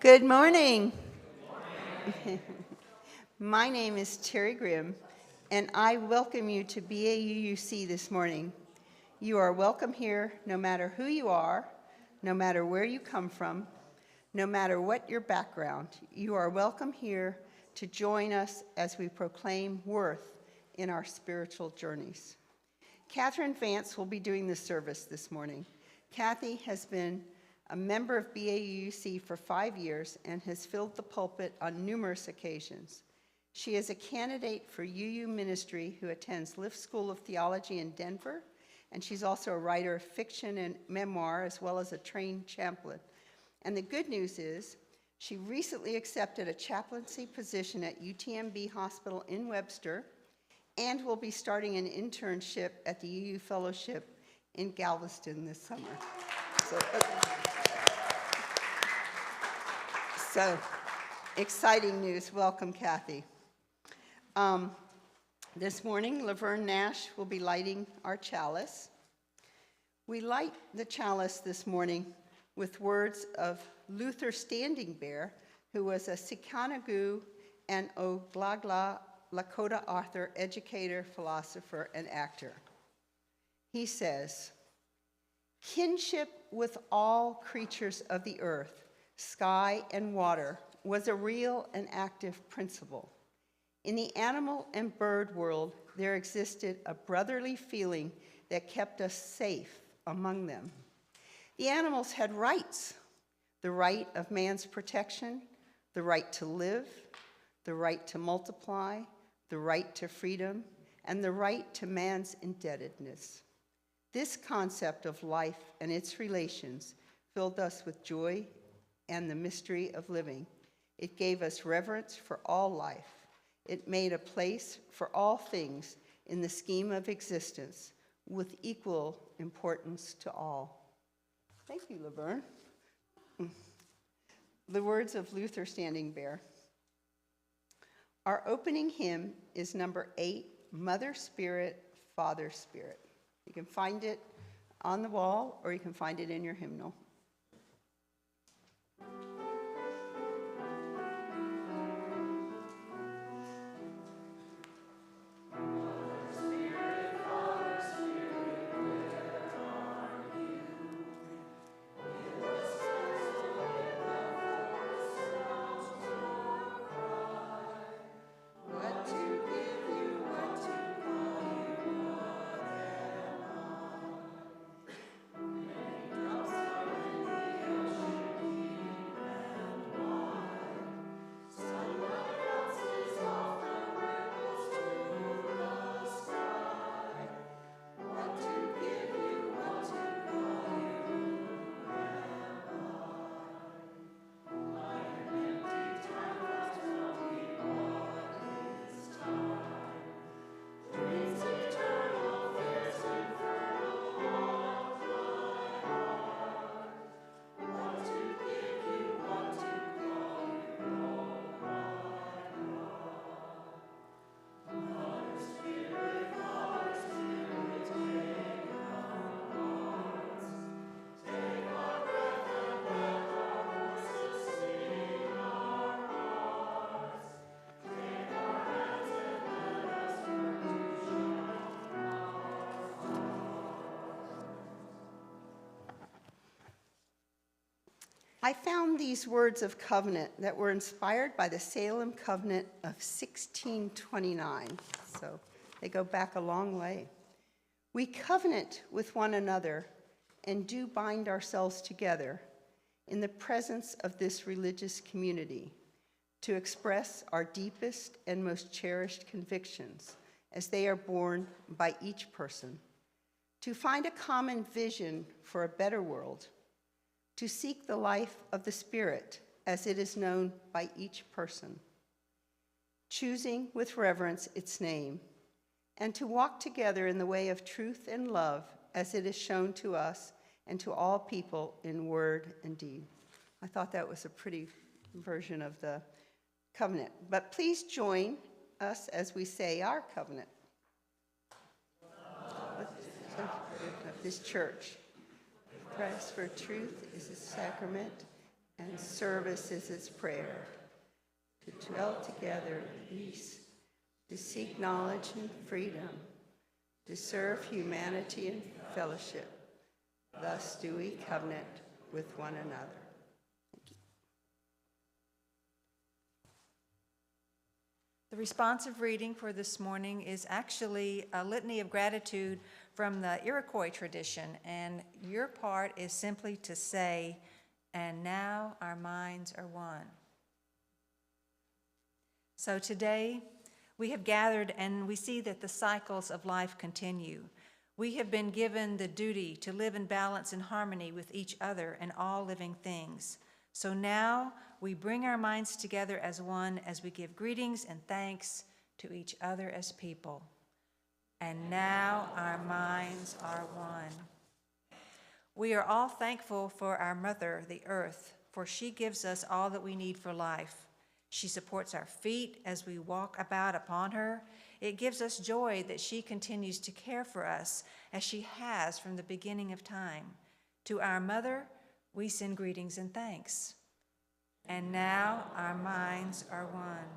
Good morning. My name is Terry Grimm, and I welcome you to BAUUC this morning. You are welcome here no matter who you are, no matter where you come from, no matter what your background. You are welcome here to join us as we proclaim worth in our spiritual journeys. Catherine Vance will be doing the service this morning. Kathy has been a member of BAUC for 5 years and has filled the pulpit on numerous occasions. She is a candidate for UU ministry who attends Lift School of Theology in Denver, and she's also a writer of fiction and memoir as well as a trained chaplain. And the good news is she recently accepted a chaplaincy position at UTMB Hospital in Webster and will be starting an internship at the UU Fellowship in Galveston this summer. So exciting news. Welcome, Kathy. This morning, Laverne Nash will be lighting our chalice. We light the chalice this morning with words of Luther Standing Bear, who was a Sikanegu and Oglala Lakota author, educator, philosopher, and actor. He says, "Kinship with all creatures of the earth, sky and water, was a real and active principle. In the animal and bird world, there existed a brotherly feeling that kept us safe among them. The animals had rights, the right of man's protection, the right to live, the right to multiply, the right to freedom, and the right to man's indebtedness. This concept of life and its relations filled us with joy and the mystery of living. It gave us reverence for all life. It made a place for all things in the scheme of existence with equal importance to all." Thank you, Laverne. The words of Luther Standing Bear. Our opening hymn is number 8, Mother Spirit, Father Spirit. You can find it on the wall or you can find it in your hymnal. I found these words of covenant that were inspired by the Salem Covenant of 1629, so they go back a long way. "We covenant with one another and do bind ourselves together in the presence of this religious community to express our deepest and most cherished convictions as they are borne by each person, to find a common vision for a better world, to seek the life of the Spirit as it is known by each person, choosing with reverence its name, and to walk together in the way of truth and love as it is shown to us and to all people in word and deed." I thought that was a pretty version of the covenant. But please join us as we say our covenant of this church. Christ for truth is a sacrament and service is its prayer. To dwell together in peace, to seek knowledge and freedom, to serve humanity and fellowship. Thus do we covenant with one another. Thank you. The responsive reading for this morning is actually a litany of gratitude from the Iroquois tradition, and your part is simply to say, "And now our minds are one." So today, we have gathered and we see that the cycles of life continue. We have been given the duty to live in balance and harmony with each other and all living things. So now we bring our minds together as one as we give greetings and thanks to each other as people. And now our minds are one. We are all thankful for our mother, the earth, for she gives us all that we need for life. She supports our feet as we walk about upon her. It gives us joy that she continues to care for us as she has from the beginning of time. To our mother, we send greetings and thanks. And now our minds are one.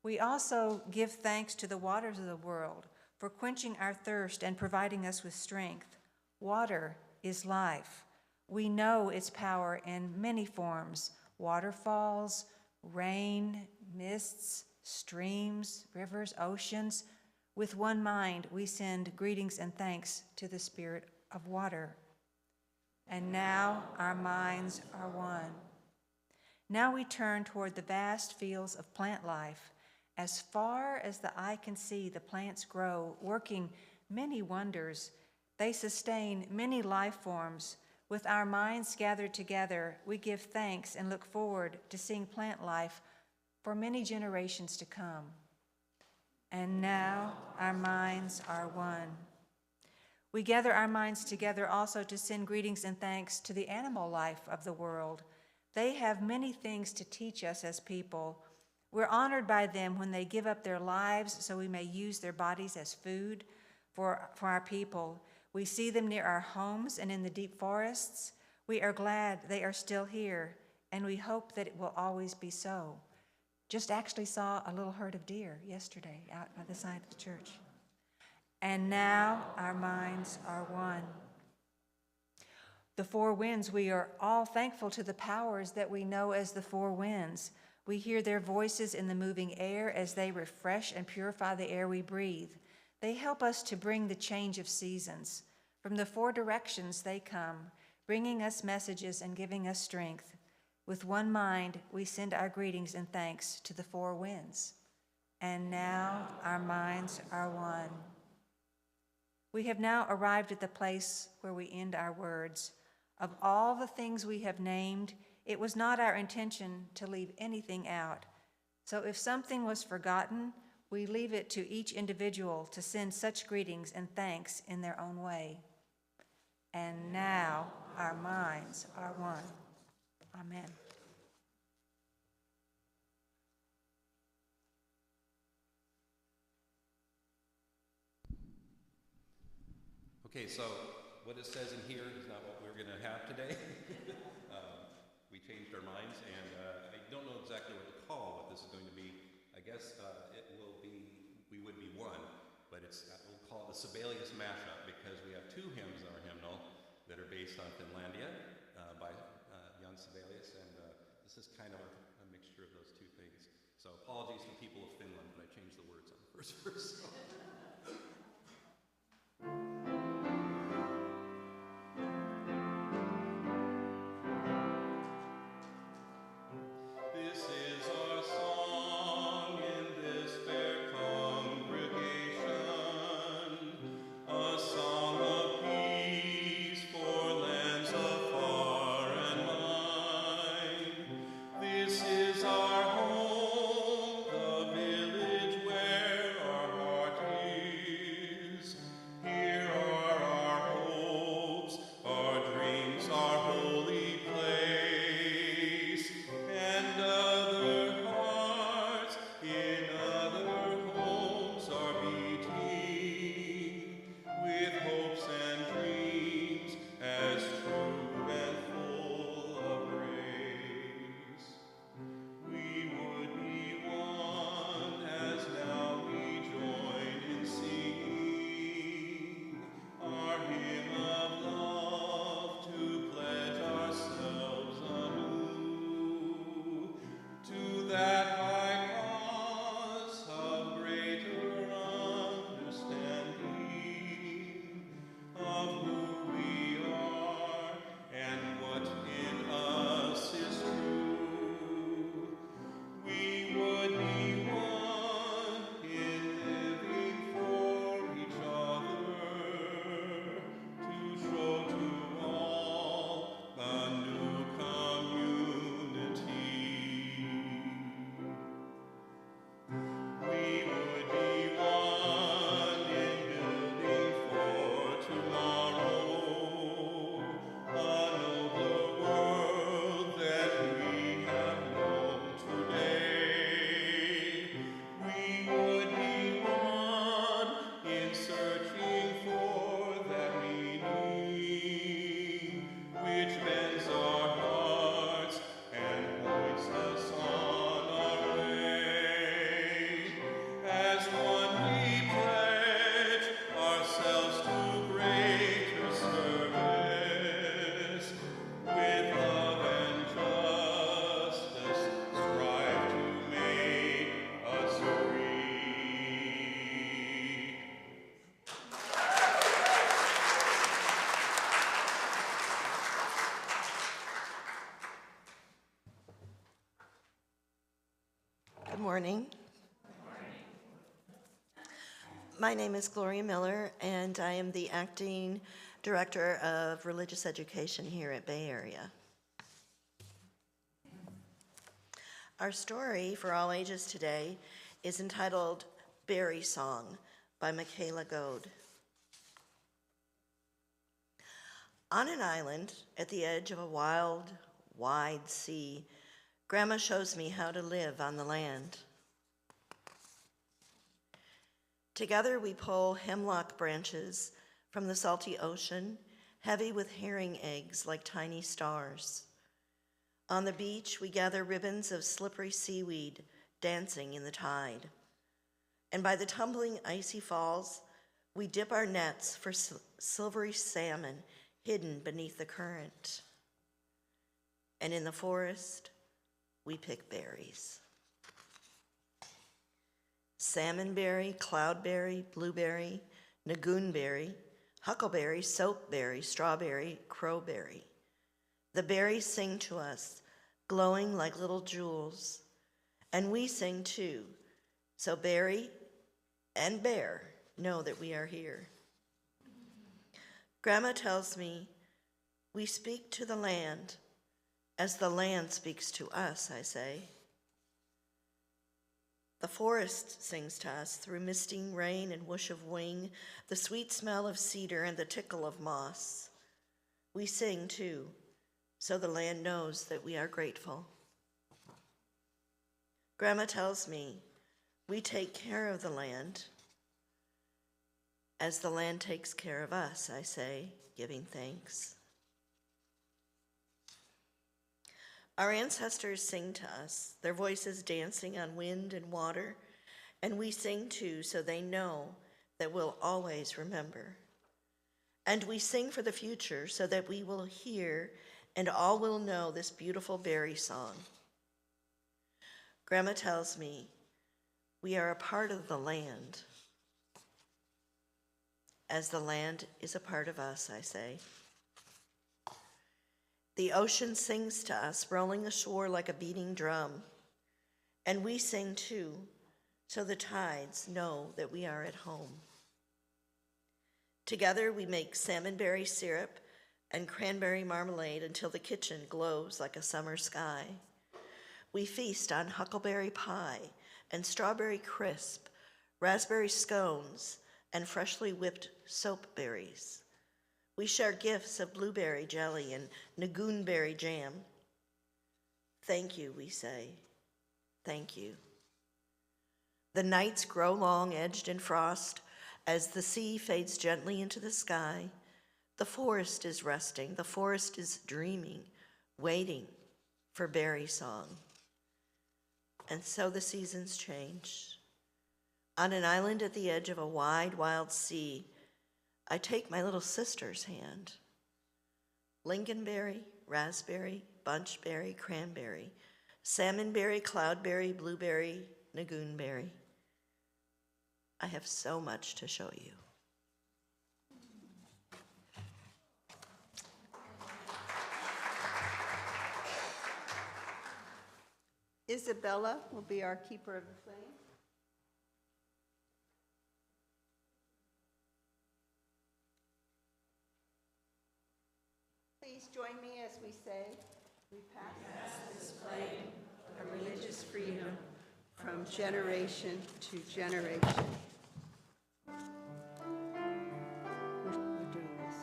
We also give thanks to the waters of the world for quenching our thirst and providing us with strength. Water is life. We know its power in many forms: waterfalls, rain, mists, streams, rivers, oceans. With one mind, we send greetings and thanks to the Spirit of water. And now our minds are one. Now we turn toward the vast fields of plant life. As far as the eye can see, the plants grow, working many wonders. They sustain many life forms. With our minds gathered together, we give thanks and look forward to seeing plant life for many generations to come. And now our minds are one. We gather our minds together also to send greetings and thanks to the animal life of the world. They have many things to teach us as people. We're honored by them when they give up their lives so we may use their bodies as food for our people. We see them near our homes and in the deep forests. We are glad they are still here, and we hope that it will always be so. Just actually saw a little herd of deer yesterday out by the side of the church. And now our minds are one. The four winds, we are all thankful to the powers that we know as the four winds. We hear their voices in the moving air as they refresh and purify the air we breathe. They help us to bring the change of seasons. From the four directions they come, bringing us messages and giving us strength. With one mind, we send our greetings and thanks to the four winds. And now our minds are one. We have now arrived at the place where we end our words. Of all the things we have named, it was not our intention to leave anything out. So if something was forgotten, we leave it to each individual to send such greetings and thanks in their own way. And now our minds are one. Amen. Okay, so what it says in here is not what we're going to have today. We changed our minds, and I don't know exactly what to call what this is going to be. I guess it will be, we would be one, but we'll call it the Sibelius mashup because we have two hymns in our hymnal that are based on Finlandia by Jan Sibelius, and this is kind of a mixture of those two things. So apologies to people of Finland, but I changed the words on the first verse. So. morning. My name is Gloria Miller, and I am the acting director of religious education here at Bay Area. Our story for all ages today is entitled Berry Song by Michaela Goad. On an island at the edge of a wild, wide sea, Grandma shows me how to live on the land. Together we pull hemlock branches from the salty ocean, heavy with herring eggs like tiny stars. On the beach, we gather ribbons of slippery seaweed dancing in the tide. And by the tumbling icy falls, we dip our nets for silvery salmon hidden beneath the current. And in the forest, we pick berries. Salmonberry, cloudberry, blueberry, nagoonberry, huckleberry, soapberry, strawberry, crowberry. The berries sing to us, glowing like little jewels, and we sing too. So berry and bear know that we are here. Grandma tells me we speak to the land as the land speaks to us, I say. The forest sings to us through misting rain and whoosh of wing, the sweet smell of cedar and the tickle of moss. We sing too, so the land knows that we are grateful. Grandma tells me we take care of the land as the land takes care of us, I say, giving thanks. Our ancestors sing to us, their voices dancing on wind and water, and we sing too, so they know that we'll always remember. And we sing for the future so that we will hear and all will know this beautiful berry song. Grandma tells me we are a part of the land, as the land is a part of us, I say. The ocean sings to us, rolling ashore like a beating drum. And we sing too, so the tides know that we are at home. Together we make salmonberry syrup and cranberry marmalade until the kitchen glows like a summer sky. We feast on huckleberry pie and strawberry crisp, raspberry scones, and freshly whipped soapberries. We share gifts of blueberry jelly and nagoonberry jam. Thank you, we say. Thank you. The nights grow long, edged in frost, as the sea fades gently into the sky. The forest is resting, the forest is dreaming, waiting for berry song. And so the seasons change. On an island at the edge of a wide, wild sea, I take my little sister's hand. Lingonberry, raspberry, bunchberry, cranberry, salmonberry, cloudberry, blueberry, nagoonberry. I have so much to show you. Isabella will be our keeper of the flame. Please join me as we say, we pass this flame of religious freedom from generation to generation. We're doing this.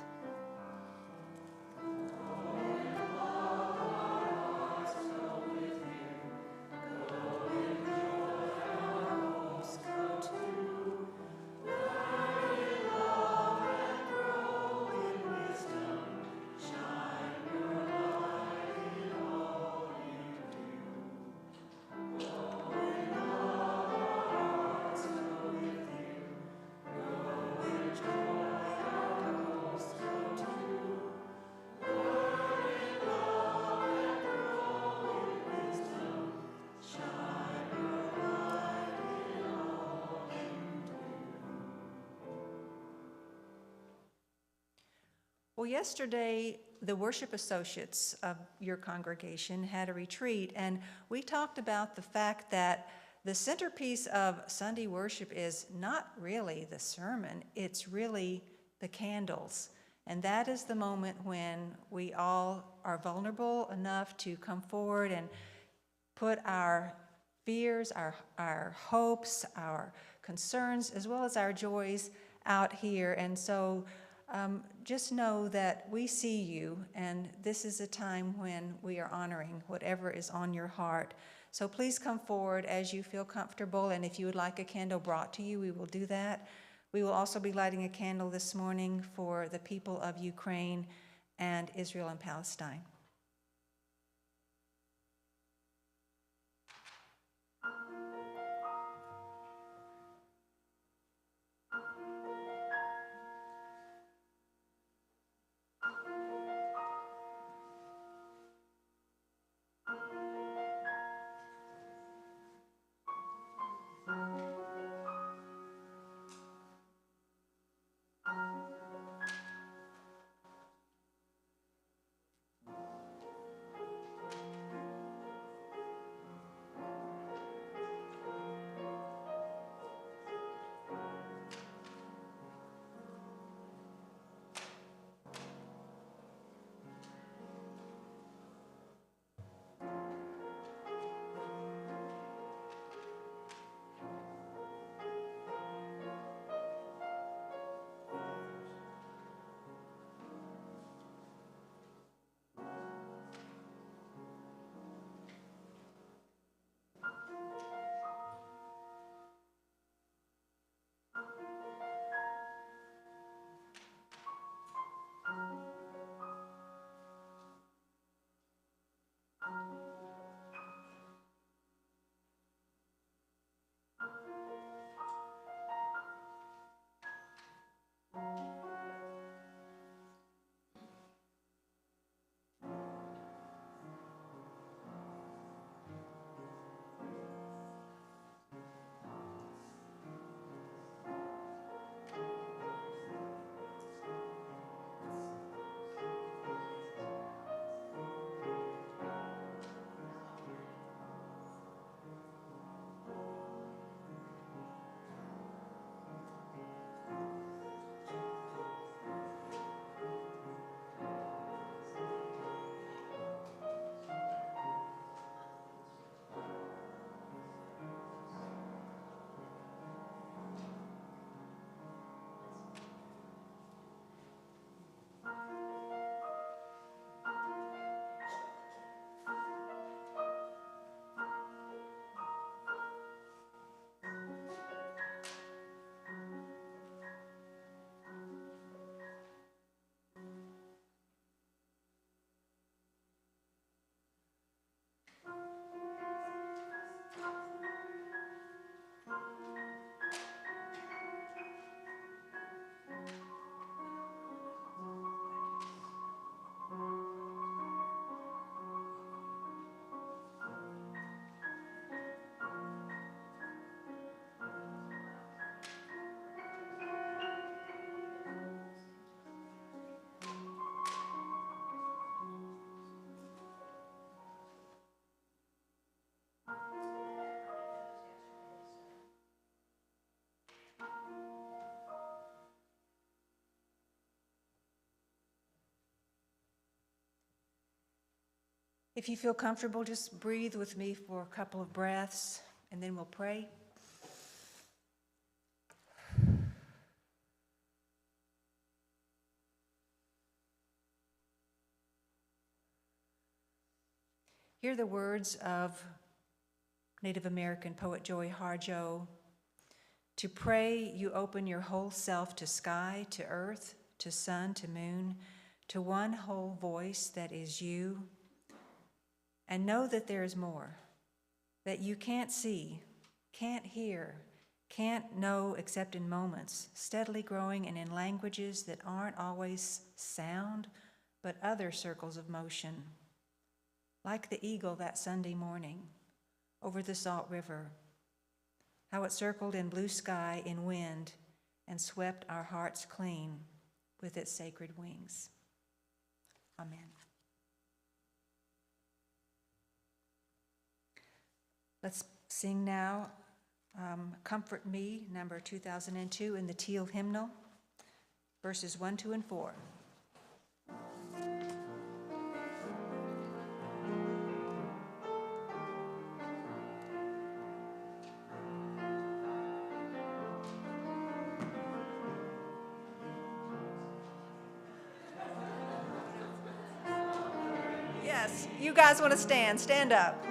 Well, yesterday, the worship associates of your congregation had a retreat, and we talked about the fact that the centerpiece of Sunday worship is not really the sermon, it's really the candles. And that is the moment when we all are vulnerable enough to come forward and put our fears, our hopes, our concerns, as well as our joys out here. And so just know that we see you, and this is a time when we are honoring whatever is on your heart. So please come forward as you feel comfortable, and if you would like a candle brought to you, we will do that. We will also be lighting a candle this morning for the people of Ukraine and Israel and Palestine. If you feel comfortable, just breathe with me for a couple of breaths, and then we'll pray. Hear the words of Native American poet Joy Harjo. To pray, you open your whole self to sky, to earth, to sun, to moon, to one whole voice that is you. And know that there is more, that you can't see, can't hear, can't know except in moments, steadily growing and in languages that aren't always sound, but other circles of motion. Like the eagle that Sunday morning over the Salt River, how it circled in blue sky in wind and swept our hearts clean with its sacred wings. Amen. Let's sing now Comfort Me, number 2002 in the Teal Hymnal, verses 1, 2, and 4. Yes, you guys want to stand? Stand up.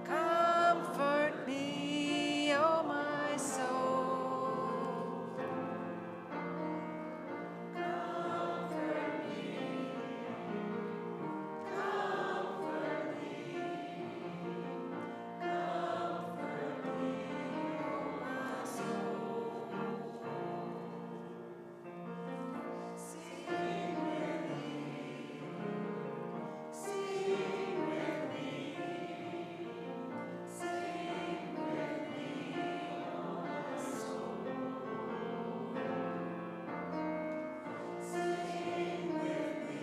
Comfort me, oh my soul. Comfort me, comfort me, comfort me, oh my soul. Sing with me, sing with me, sing with me, oh my soul. Sing with me,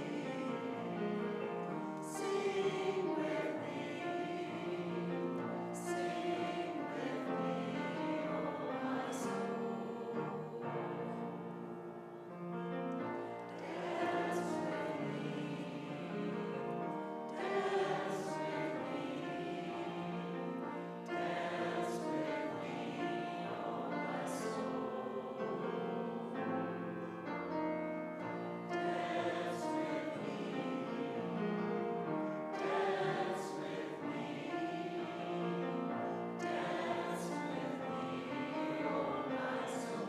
sing with me, sing with me, oh my soul. Dance with me, dance with me, dance with me, oh my soul. Dance with me, dance with me, dance with me, oh my soul.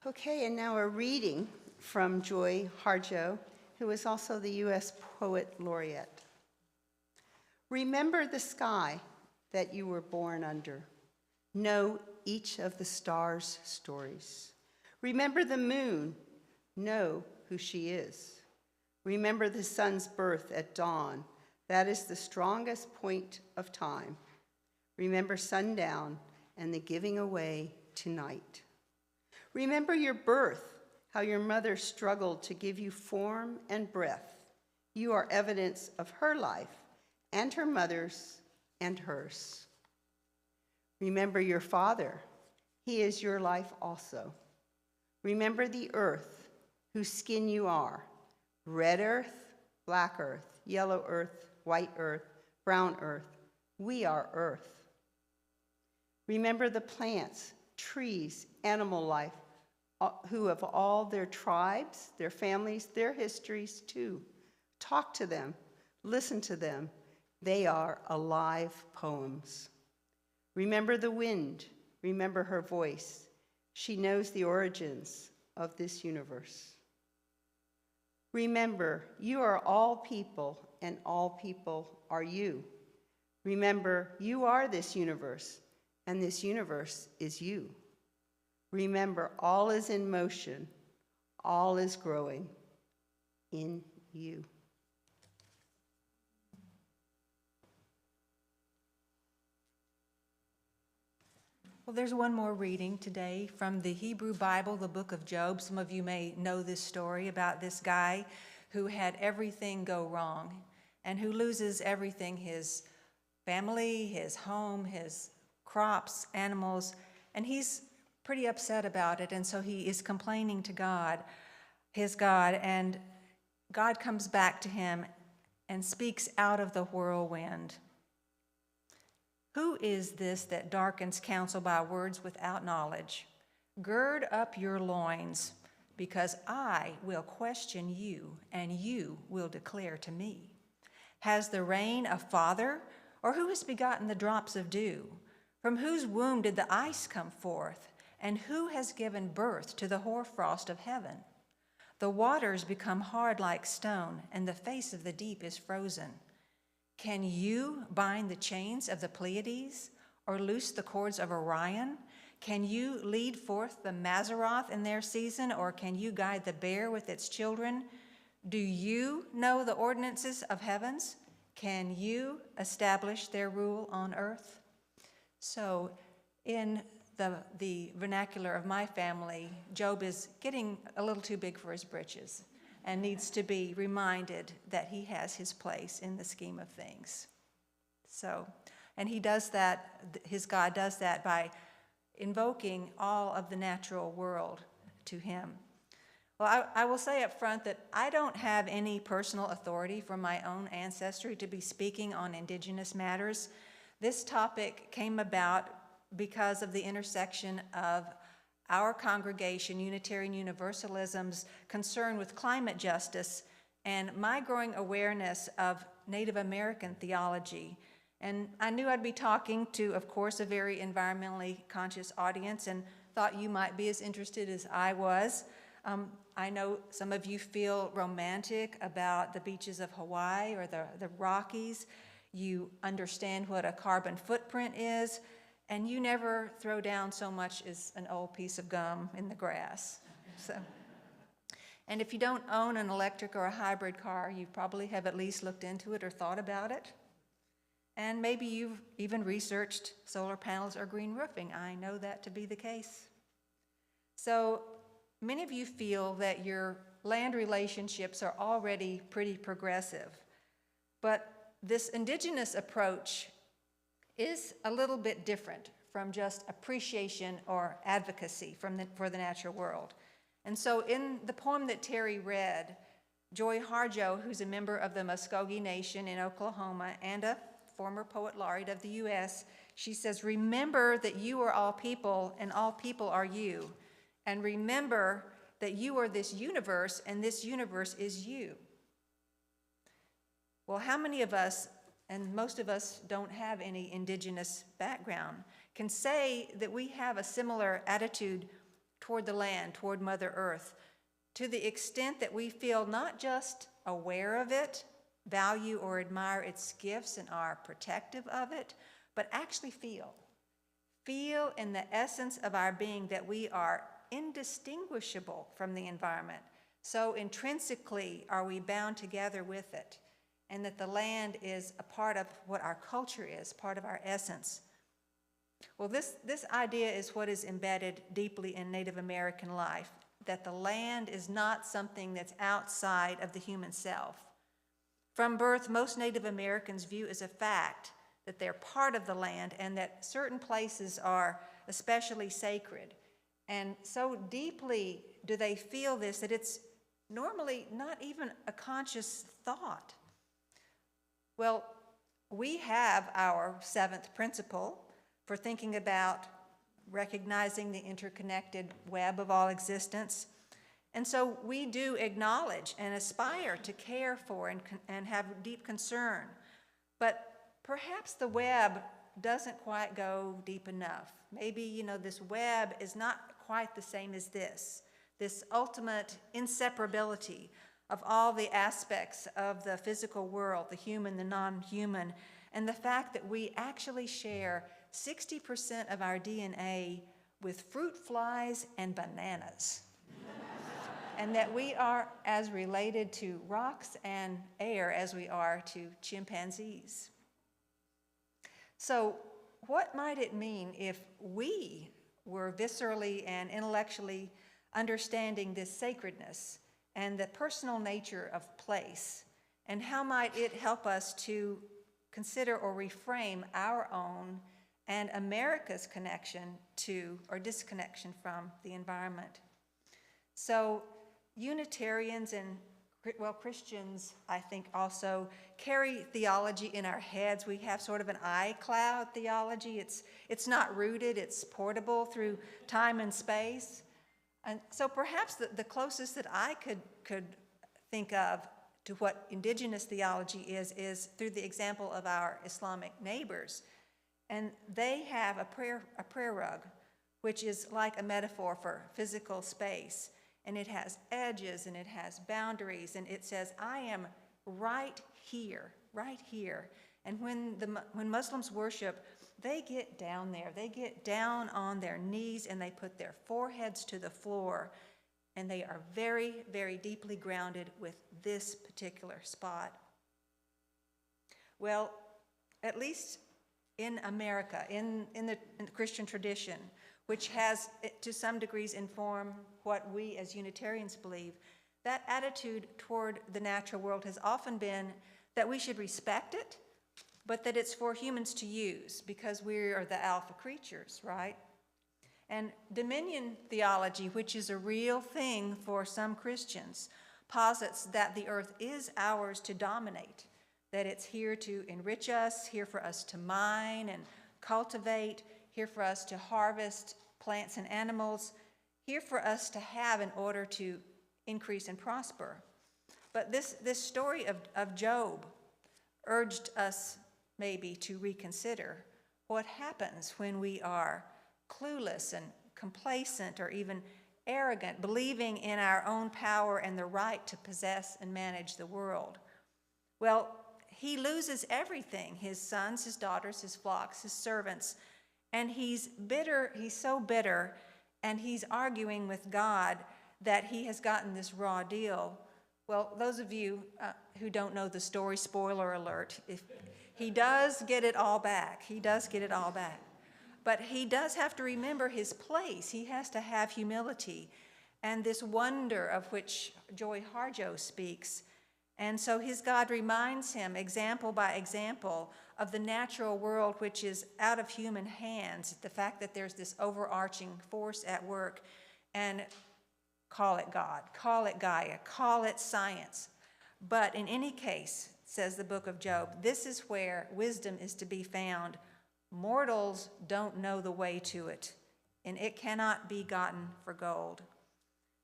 Okay, and now a reading from Joy Harjo, who is also the U.S. Poet Laureate. Remember the sky that you were born under. Know each of the stars' stories. Remember the moon. Know who she is. Remember the sun's birth at dawn. That is the strongest point of time. Remember sundown and the giving away to night. Remember your birth, how your mother struggled to give you form and breath. You are evidence of her life and her mother's and hers. Remember your father. He is your life also. Remember the earth, whose skin you are. Red earth, black earth, yellow earth, white earth, brown earth. We are earth. Remember the plants, trees, animal life, who have all their tribes, their families, their histories too. Talk to them, listen to them. They are alive poems. Remember the wind, remember her voice. She knows the origins of this universe. Remember, you are all people and all people are you. Remember, you are this universe and this universe is you. Remember, all is in motion, all is growing in you. Well, there's one more reading today from the Hebrew Bible, the book of Job. Some of you may know this story about this guy who had everything go wrong and who loses everything, his family, his home, his crops, animals, and he's pretty upset about it, and so he is complaining to God, his God, and God comes back to him and speaks out of the whirlwind. Who is this that darkens counsel by words without knowledge? Gird up your loins, because I will question you, and you will declare to me. Has the rain a father, or who has begotten the drops of dew? From whose womb did the ice come forth? And who has given birth to the hoarfrost of heaven? The waters become hard like stone, and the face of the deep is frozen. Can you bind the chains of the Pleiades, or loose the cords of Orion? Can you lead forth the Mazzaroth in their season, or can you guide the bear with its children? Do you know the ordinances of heavens? Can you establish their rule on earth? So in the vernacular of my family, Job is getting a little too big for his britches and needs to be reminded that he has his place in the scheme of things. So, and he does that, his God does that by invoking all of the natural world to him. Well, I will say up front that I don't have any personal authority from my own ancestry to be speaking on Indigenous matters. This topic came about because of the intersection of our congregation, Unitarian Universalism's concern with climate justice and my growing awareness of Native American theology. And I knew I'd be talking to, of course, a very environmentally conscious audience, and thought you might be as interested as I was. I know some of you feel romantic about the beaches of Hawaii or the Rockies. You understand what a carbon footprint is, and you never throw down so much as an old piece of gum in the grass. So, and if you don't own an electric or a hybrid car, you probably have at least looked into it or thought about it. And maybe you've even researched solar panels or green roofing. I know that to be the case. So many of you feel that your land relationships are already pretty progressive. But this indigenous approach is a little bit different from just appreciation or advocacy for the natural world. And so in the poem that Terry read, Joy Harjo, who's a member of the Muskogee Nation in Oklahoma and a former poet laureate of the U.S., she says, "Remember that you are all people and all people are you. And remember that you are this universe and this universe is you." Well, how many of us, and most of us don't have any indigenous background, can say that we have a similar attitude toward the land, toward Mother Earth, to the extent that we feel not just aware of it, value or admire its gifts and are protective of it, but actually feel in the essence of our being that we are indistinguishable from the environment. So intrinsically are we bound together with it, and that the land is a part of what our culture is, part of our essence. Well, this idea is what is embedded deeply in Native American life, that the land is not something that's outside of the human self. From birth, most Native Americans view as a fact that they're part of the land and that certain places are especially sacred. And so deeply do they feel this that it's normally not even a conscious thought. Well, we have our seventh principle for thinking about recognizing the interconnected web of all existence. And so we do acknowledge and aspire to care for and have deep concern. But perhaps the web doesn't quite go deep enough. Maybe, this web is not quite the same as this ultimate inseparability of all the aspects of the physical world, the human, the non-human, and the fact that we actually share 60% of our DNA with fruit flies and bananas. And that we are as related to rocks and air as we are to chimpanzees. So what might it mean if we were viscerally and intellectually understanding this sacredness and the personal nature of place? And how might it help us to consider or reframe our own and America's connection to or disconnection from the environment? So Unitarians and, Christians, I think, also carry theology in our heads. We have sort of an iCloud theology. It's not rooted, it's portable through time and space. And so perhaps the closest that I could think of to what indigenous theology is through the example of our Islamic neighbors. And they have a prayer rug, which is like a metaphor for physical space. And it has edges and it has boundaries, and it says, I am right here. And when Muslims worship, they get down there. They get down on their knees and they put their foreheads to the floor, and they are very, very deeply grounded with this particular spot. Well, at least in America, in the Christian tradition, which has, to some degrees, informed what we as Unitarians believe, that attitude toward the natural world has often been that we should respect it, but that it's for humans to use because we are the alpha creatures, right? And dominion theology, which is a real thing for some Christians, posits that the earth is ours to dominate, that it's here to enrich us, here for us to mine and cultivate, here for us to harvest plants and animals, here for us to have in order to increase and prosper. But this story of Job urged us maybe to reconsider what happens when we are clueless and complacent or even arrogant, believing in our own power and the right to possess and manage the world. Well, he loses everything, his sons, his daughters, his flocks, his servants, and he's bitter, he's so bitter, and he's arguing with God that he has gotten this raw deal. Well, those of you who don't know the story, spoiler alert, if he does get it all back. He does get it all back. But he does have to remember his place. He has to have humility and this wonder of which Joy Harjo speaks. And so his God reminds him, example by example, of the natural world which is out of human hands, the fact that there's this overarching force at work, and call it God, call it Gaia, call it science. But in any case, says the book of Job, this is where wisdom is to be found. Mortals don't know the way to it, and it cannot be gotten for gold.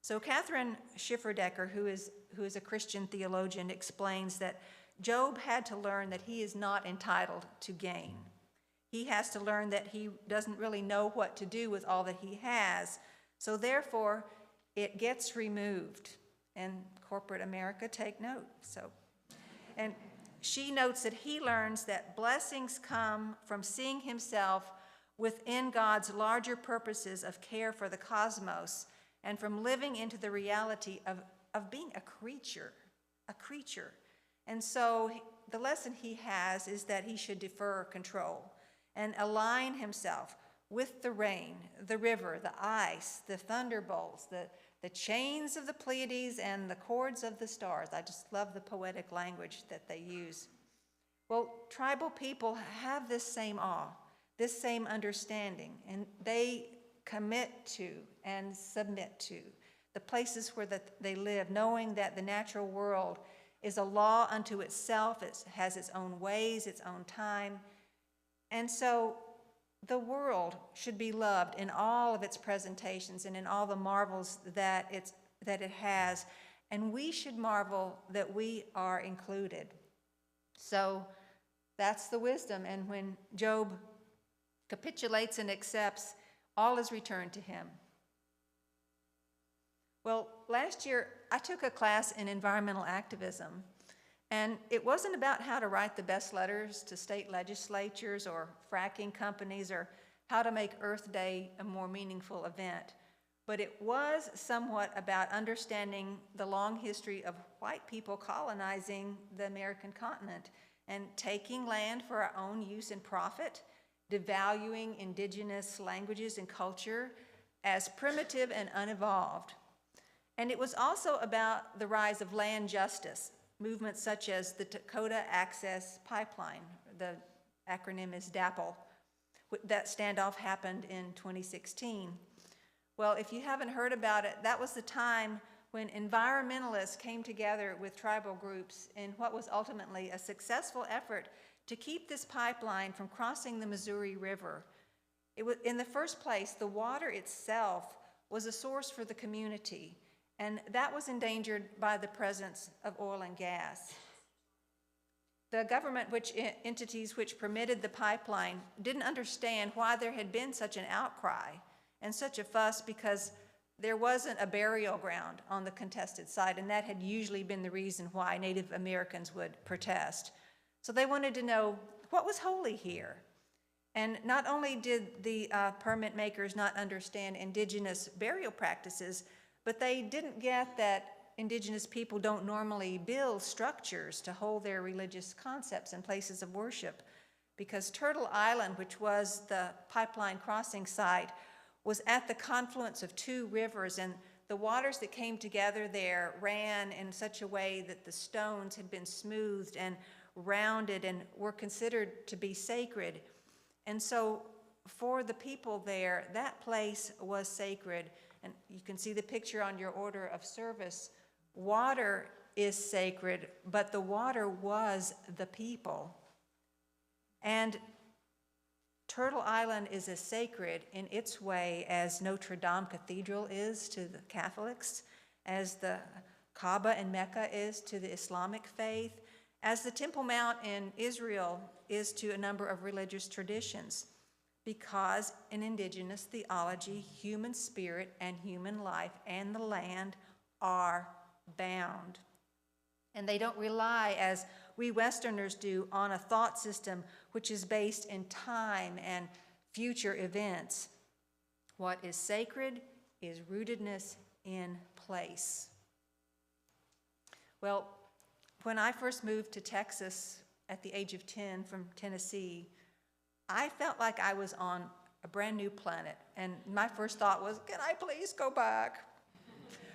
So Catherine Schifferdecker, who is a Christian theologian, explains that Job had to learn that he is not entitled to gain. He has to learn that he doesn't really know what to do with all that he has. So therefore, it gets removed. And corporate America, take note. And she notes that he learns that blessings come from seeing himself within God's larger purposes of care for the cosmos and from living into the reality of being a creature. And so the lesson he has is that he should defer control and align himself with the rain, the river, the ice, the thunderbolts, the chains of the Pleiades and the chords of the stars. I just love the poetic language that they use. Well, tribal people have this same awe, this same understanding, and they commit to and submit to the places where they live, knowing that the natural world is a law unto itself. It has its own ways, its own time. And so the world should be loved in all of its presentations and in all the marvels that it has. And we should marvel that we are included. So that's the wisdom. And when Job capitulates and accepts, all is returned to him. Well, last year I took a class in environmental activism. And it wasn't about how to write the best letters to state legislatures or fracking companies or how to make Earth Day a more meaningful event. But it was somewhat about understanding the long history of white people colonizing the American continent and taking land for our own use and profit, devaluing indigenous languages and culture as primitive and unevolved. And it was also about the rise of land justice, movements such as the Dakota Access Pipeline, the acronym is DAPL. That standoff happened in 2016. Well, if you haven't heard about it, that was the time when environmentalists came together with tribal groups in what was ultimately a successful effort to keep this pipeline from crossing the Missouri River. In the first place, the water itself was a source for the community, and that was endangered by the presence of oil and gas. The government entities which permitted the pipeline didn't understand why there had been such an outcry and such a fuss, because there wasn't a burial ground on the contested site, and that had usually been the reason why Native Americans would protest. So they wanted to know what was holy here. And not only did the permit makers not understand indigenous burial practices, but they didn't get that indigenous people don't normally build structures to hold their religious concepts and places of worship. because Turtle Island, which was the pipeline crossing site, was at the confluence of two rivers, and the waters that came together there ran in such a way that the stones had been smoothed and rounded and were considered to be sacred. And so for the people there, that place was sacred. And you can see the picture on your order of service. Water is sacred, but the water was the people. And Turtle Island is as sacred in its way as Notre Dame Cathedral is to the Catholics, as the Kaaba in Mecca is to the Islamic faith, as the Temple Mount in Israel is to a number of religious traditions, because in indigenous theology, human spirit and human life and the land are bound. And they don't rely, as we Westerners do, on a thought system which is based in time and future events. What is sacred is rootedness in place. Well, when I first moved to Texas at the age of 10 from Tennessee, I felt like I was on a brand new planet. And my first thought was, can I please go back?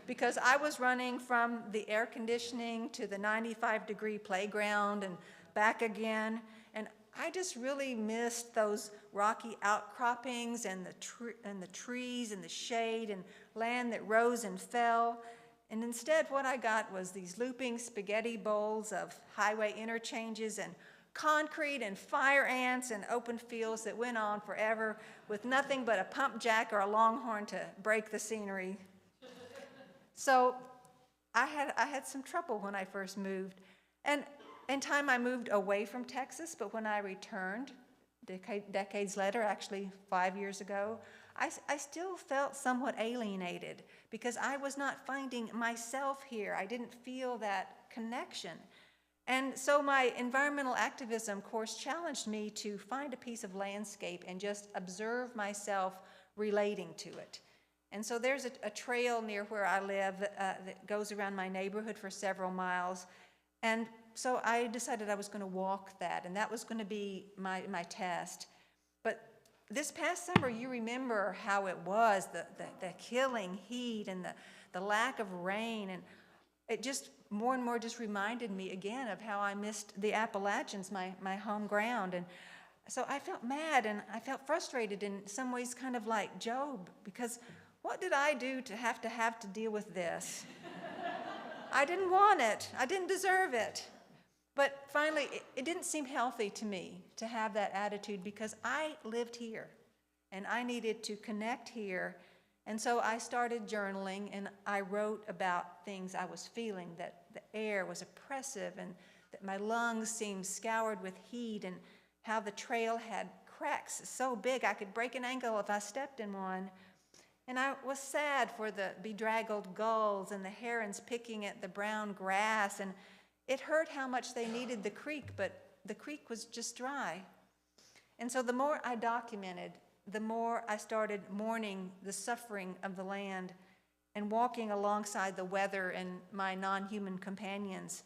Because I was running from the air conditioning to the 95-degree playground and back again. And I just really missed those rocky outcroppings and the trees and the shade and land that rose and fell. And instead, what I got was these looping spaghetti bowls of highway interchanges and concrete and fire ants and open fields that went on forever with nothing but a pump jack or a longhorn to break the scenery. So I had some trouble when I first moved. And in time I moved away from Texas, but when I returned, decades later, actually 5 years ago, I still felt somewhat alienated because I was not finding myself here. I didn't feel that connection. And so my environmental activism course challenged me to find a piece of landscape and just observe myself relating to it. And so there's a trail near where I live that goes around my neighborhood for several miles. And so I decided I was going to walk that, and that was going to be my test. But this past summer, you remember how it was, the killing heat and the lack of rain. And it just more and more just reminded me again of how I missed the Appalachians, my home ground. And so I felt mad and I felt frustrated in some ways, kind of like Job, because what did I do to have to deal with this? I didn't want it. I didn't deserve it. But finally, it didn't seem healthy to me to have that attitude because I lived here and I needed to connect here. And so I started journaling and I wrote about things I was feeling, that the air was oppressive and that my lungs seemed scoured with heat and how the trail had cracks so big I could break an ankle if I stepped in one. And I was sad for the bedraggled gulls and the herons picking at the brown grass, and it hurt how much they needed the creek, but the creek was just dry. And so the more I documented, the more I started mourning the suffering of the land and walking alongside the weather and my non-human companions.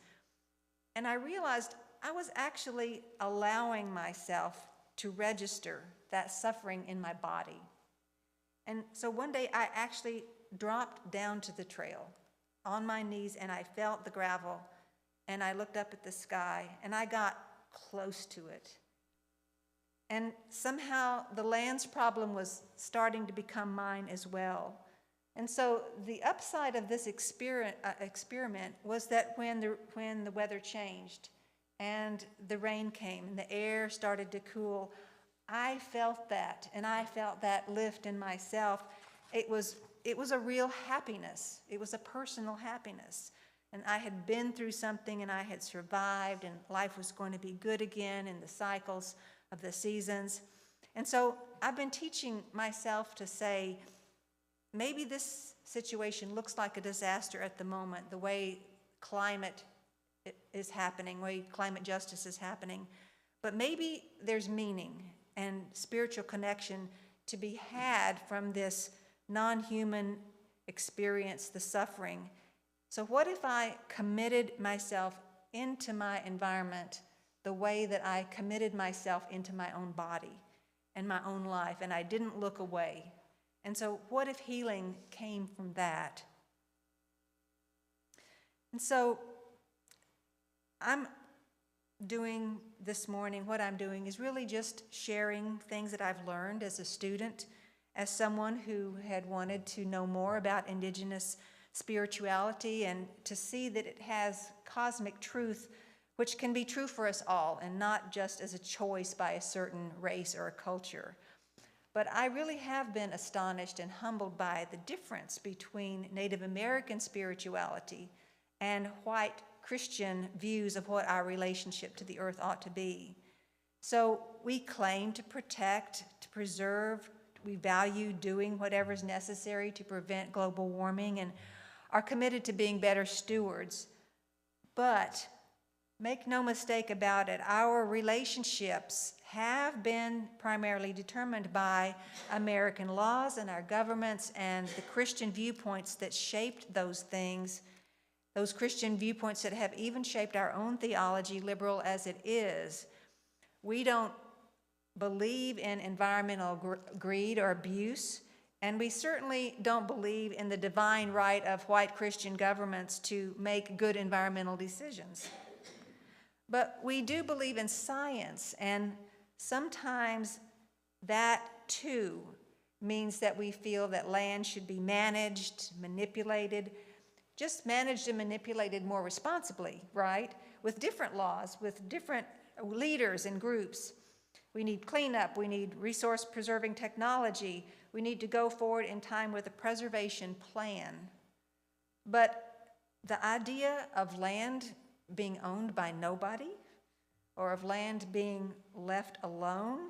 And I realized I was actually allowing myself to register that suffering in my body. And so one day I actually dropped down to the trail on my knees and I felt the gravel and I looked up at the sky and I got close to it. And somehow the land's problem was starting to become mine as well. And so the upside of this experiment was that when the weather changed and the rain came and the air started to cool, I felt that, and I felt that lift in myself. It was a real happiness. It was a personal happiness. And I had been through something, and I had survived, and life was going to be good again in the cycles of the seasons. And so I've been teaching myself to say, maybe this situation looks like a disaster at the moment, the way climate is happening, the way climate justice is happening. But maybe there's meaning and spiritual connection to be had from this non-human experience, the suffering. So what if I committed myself into my environment the way that I committed myself into my own body and my own life, and I didn't look away. And so what if healing came from that? And so I'm doing this morning, what I'm doing is really just sharing things that I've learned as a student, as someone who had wanted to know more about indigenous spirituality and to see that it has cosmic truth, which can be true for us all and not just as a choice by a certain race or a culture. But I really have been astonished and humbled by the difference between Native American spirituality and white Christian views of what our relationship to the earth ought to be. So we claim to protect, to preserve, we value doing whatever is necessary to prevent global warming and are committed to being better stewards. But make no mistake about it, our relationships have been primarily determined by American laws and our governments and the Christian viewpoints that shaped those things, those Christian viewpoints that have even shaped our own theology, liberal as it is. We don't believe in environmental greed or abuse, and we certainly don't believe in the divine right of white Christian governments to make good environmental decisions. But we do believe in science, and sometimes that too means that we feel that land should be managed, manipulated, just managed and manipulated more responsibly, right? With different laws, with different leaders and groups. We need cleanup, we need resource-preserving technology, we need to go forward in time with a preservation plan. But the idea of land being owned by nobody, or of land being left alone,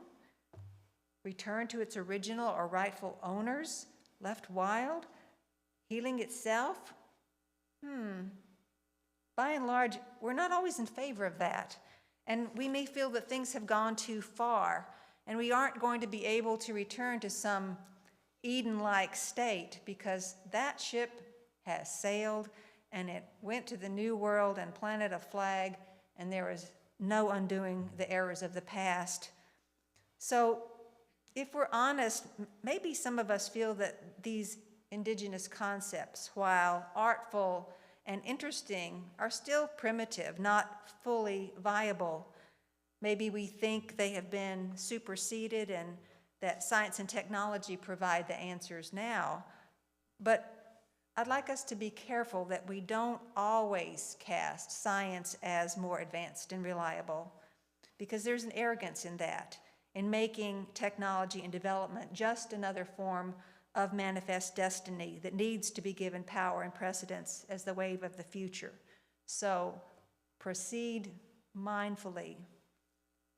returned to its original or rightful owners, left wild, healing itself, by and large, we're not always in favor of that. And we may feel that things have gone too far, and we aren't going to be able to return to some Eden-like state because that ship has sailed and it went to the new world and planted a flag, and there is no undoing the errors of the past. So if we're honest, maybe some of us feel that these indigenous concepts, while artful and interesting, are still primitive, not fully viable. Maybe we think they have been superseded and that science and technology provide the answers now. But I'd like us to be careful that we don't always cast science as more advanced and reliable, because there's an arrogance in that, in making technology and development just another form of manifest destiny that needs to be given power and precedence as the wave of the future. So proceed mindfully.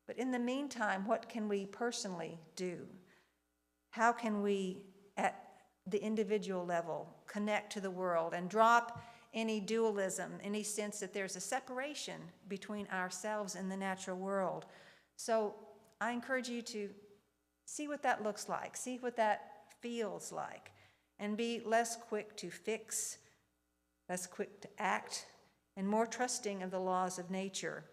But in the meantime, what can we personally do? How can we, at the individual level, connect to the world and drop any dualism, any sense that there's a separation between ourselves and the natural world? So I encourage you to see what that looks like, see what that feels like, and be less quick to fix, less quick to act, and more trusting of the laws of nature.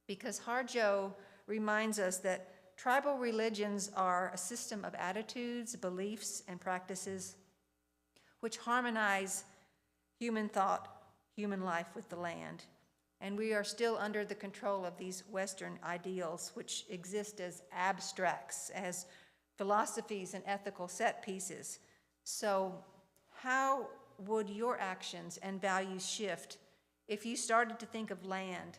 Because Harjo reminds us that tribal religions are a system of attitudes, beliefs, and practices which harmonize human thought, human life with the land. And we are still under the control of these Western ideals which exist as abstracts, as philosophies and ethical set pieces. So how would your actions and values shift if you started to think of land,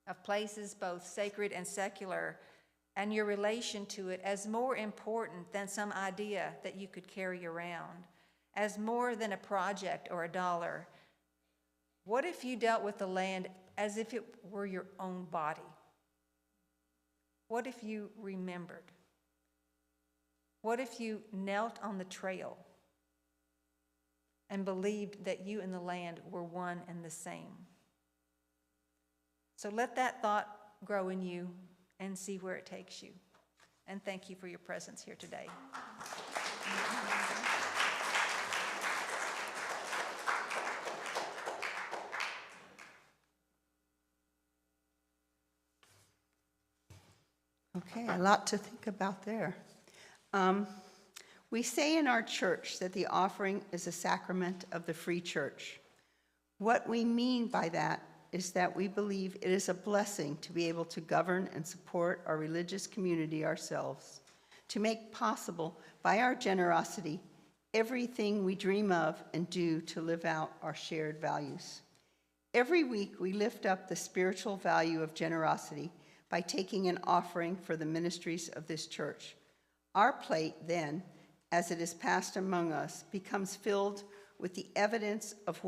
of places both sacred and secular, and your relation to it as more important than some idea that you could carry around, as more than a project or a dollar? What if you dealt with the land as if it were your own body? What if you remembered? What if you knelt on the trail and believed that you and the land were one and the same? So let that thought grow in you and see where it takes you. And thank you for your presence here today. Okay, a lot to think about there. We say in our church that the offering is a sacrament of the free church. What we mean by that is that we believe it is a blessing to be able to govern and support our religious community ourselves, to make possible by our generosity everything we dream of and do to live out our shared values. Every week we lift up the spiritual value of generosity by taking an offering for the ministries of this church. Our plate then, as it is passed among us, becomes filled with the evidence of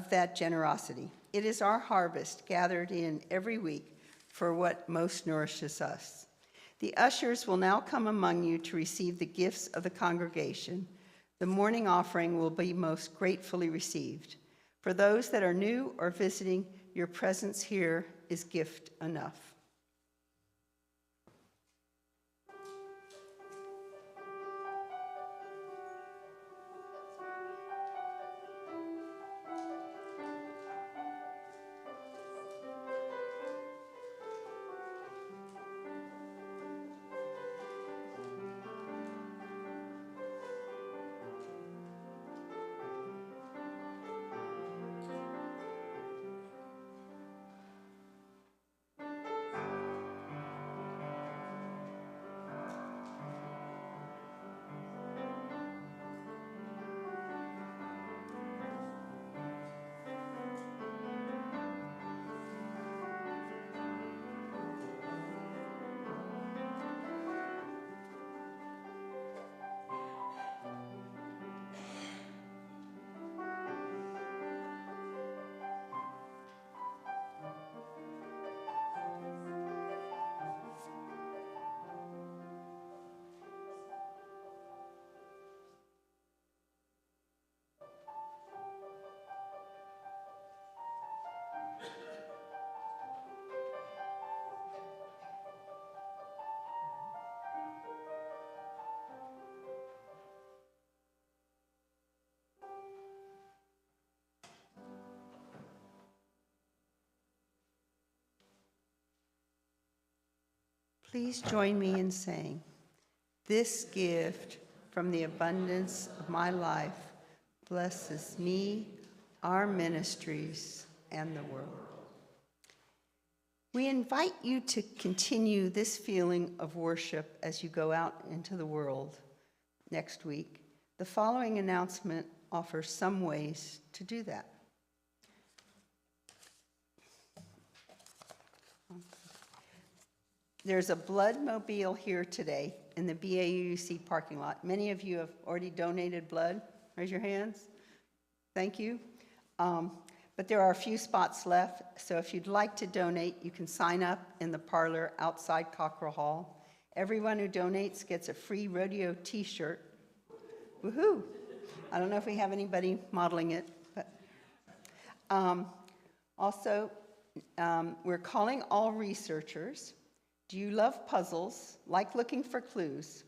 that generosity. It is our harvest gathered in every week for what most nourishes us. The ushers will now come among you to receive the gifts of the congregation. The morning offering will be most gratefully received. For those that are new or visiting, your presence here is gift enough. Please join me in saying, "This gift from the abundance of my life blesses me, our ministries, and the world." We invite you to continue this feeling of worship as you go out into the world next week. The following announcement offers some ways to do that. There's a blood mobile here today in the BAUC parking lot. Many of you have already donated blood. Raise your hands. Thank you. But there are a few spots left, so if you'd like to donate, you can sign up in the parlor outside Cockrell Hall. Everyone who donates gets a free rodeo t-shirt. Woohoo! I don't know if we have anybody modeling it, but also, we're calling all researchers. Do you love puzzles, like looking for clues?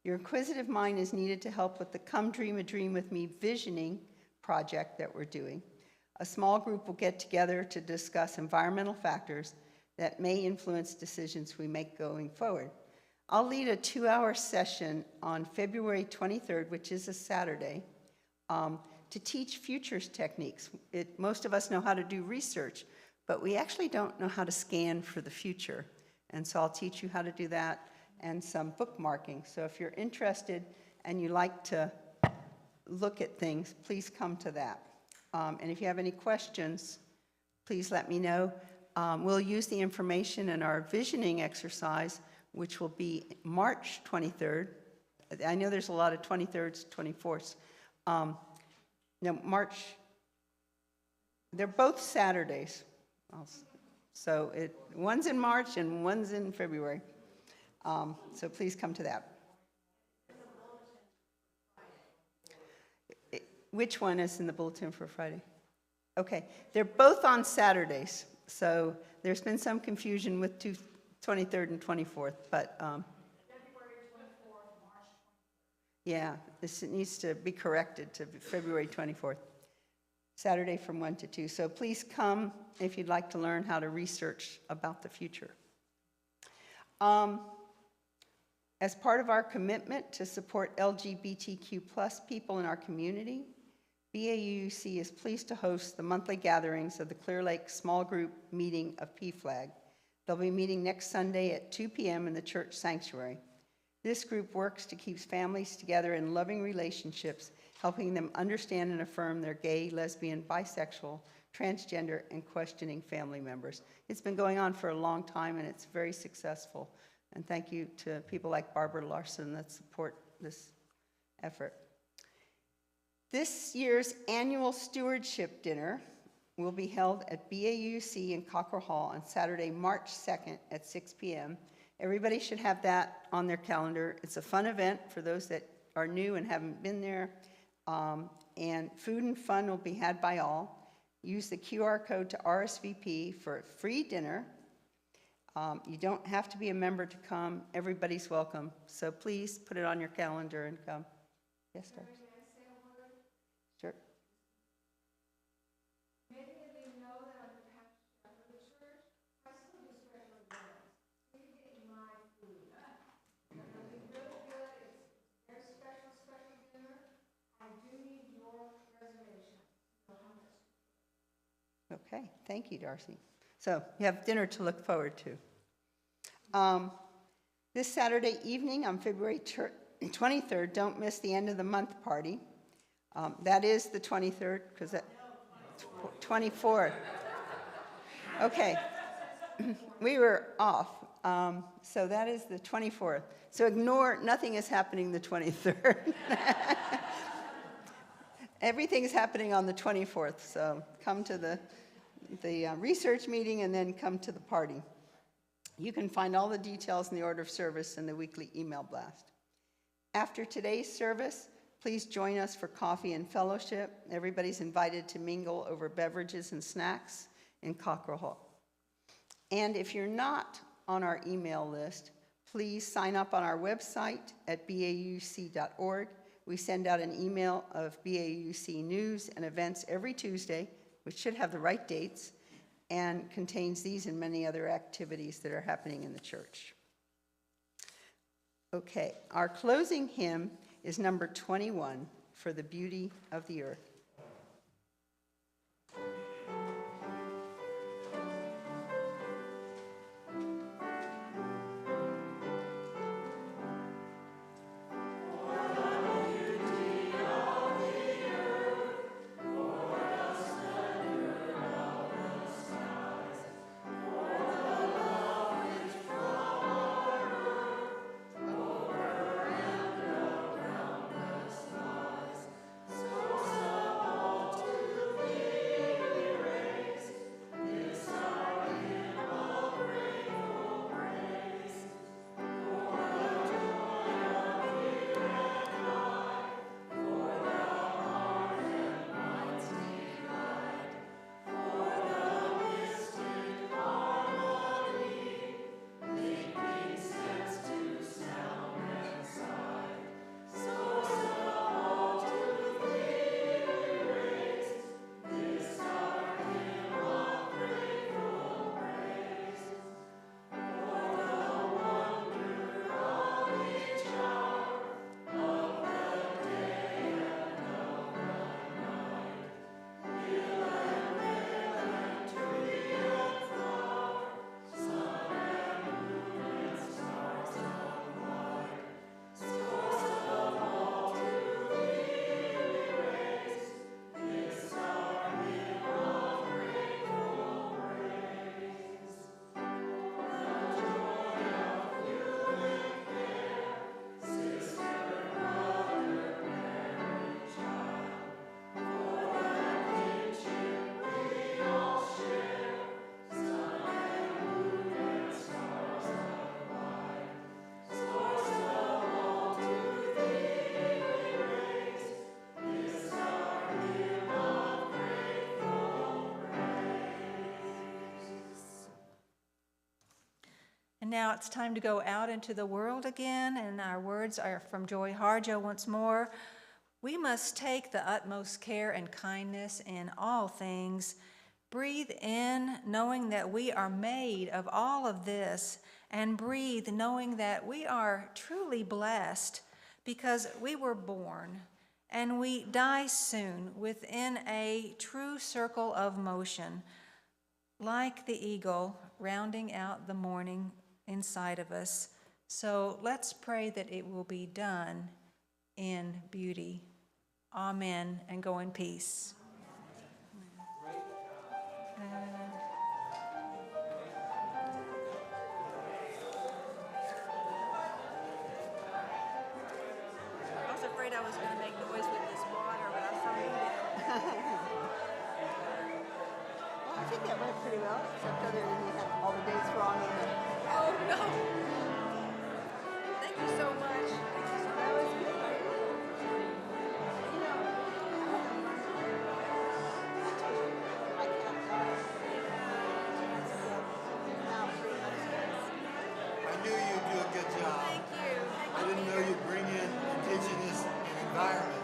Your inquisitive mind is needed to help with the Come Dream a Dream with Me visioning project that we're doing. A small group will get together to discuss environmental factors that may influence decisions we make going forward. I'll lead a 2-hour session on February 23rd, which is a Saturday, to teach futures techniques. Most of us know how to do research, but we actually don't know how to scan for the future. And so I'll teach you how to do that and some bookmarking. So if you're interested and you like to look at things, please come to that. And if you have any questions, please let me know. We'll use the information in our visioning exercise, which will be March 23rd. I know there's a lot of 23rds, 24ths. They're both Saturdays. So one's in March and one's in February. So please come to that. Which one is in the bulletin for Friday? Okay, they're both on Saturdays. So there's been some confusion with 23rd and 24th, but February 24th, March 24th. Yeah, this needs to be corrected to February 24th. Saturday from 1 to 2. So please come if you'd like to learn how to research about the future. As part of our commitment to support LGBTQ+ people in our community, BAUC is pleased to host the monthly gatherings of the Clear Lake Small Group Meeting of PFLAG. They'll be meeting next Sunday at 2 p.m. in the church sanctuary. This group works to keep families together in loving relationships, helping them understand and affirm their gay, lesbian, bisexual, transgender, and questioning family members. It's been going on for a long time, and it's very successful. And thank you to people like Barbara Larson that support this effort. This year's annual stewardship dinner will be held at BAUC in Cockrell Hall on Saturday, March 2nd at 6 p.m. Everybody should have that on their calendar. It's a fun event for those that are new and haven't been there. And food and fun will be had by all. Use the QR code to RSVP for a free dinner. You don't have to be a member to come. Everybody's welcome. So please put it on your calendar and come. Yes, sir. Sure. Many of you know that I'm the pastor of the church. I still do special events. So you get my food. It'll be really good. It's very special dinner. I do need your reservation. Okay, thank you, Darcy. So you have dinner to look forward to. This Saturday evening on February 23rd, don't miss the end of the month party. That is the 23rd, because that 24th. Okay, we were off. So that is the 24th. So ignore, nothing is happening the 23rd. Everything's happening on the 24th, so come to the research meeting and then come to the party. You can find all the details in the order of service in the weekly email blast. After today's service, please join us for coffee and fellowship. Everybody's invited to mingle over beverages and snacks in Cockrell Hall. And if you're not on our email list, please sign up on our website at BAUC.org. We send out an email of BAUC news and events every Tuesday, which should have the right dates, and contains these and many other activities that are happening in the church. Okay, our closing hymn is number 21, For the Beauty of the Earth. And now it's time to go out into the world again, and our words are from Joy Harjo once more. We must take the utmost care and kindness in all things. Breathe in, knowing that we are made of all of this, and breathe, knowing that we are truly blessed because we were born and we die soon within a true circle of motion, like the eagle rounding out the morning inside of us. So let's pray that it will be done in beauty. Amen, and go in peace. I was afraid I was going to make noise with this water, but I'm sorry. Well, I think that went pretty well, except other than you had all the dates wrong in it. Oh, no. Thank you so much. That was good. You know, I can't now 3 months ago. I knew you'd do a good job. Thank you. I didn't know you'd bring in Indigenous environment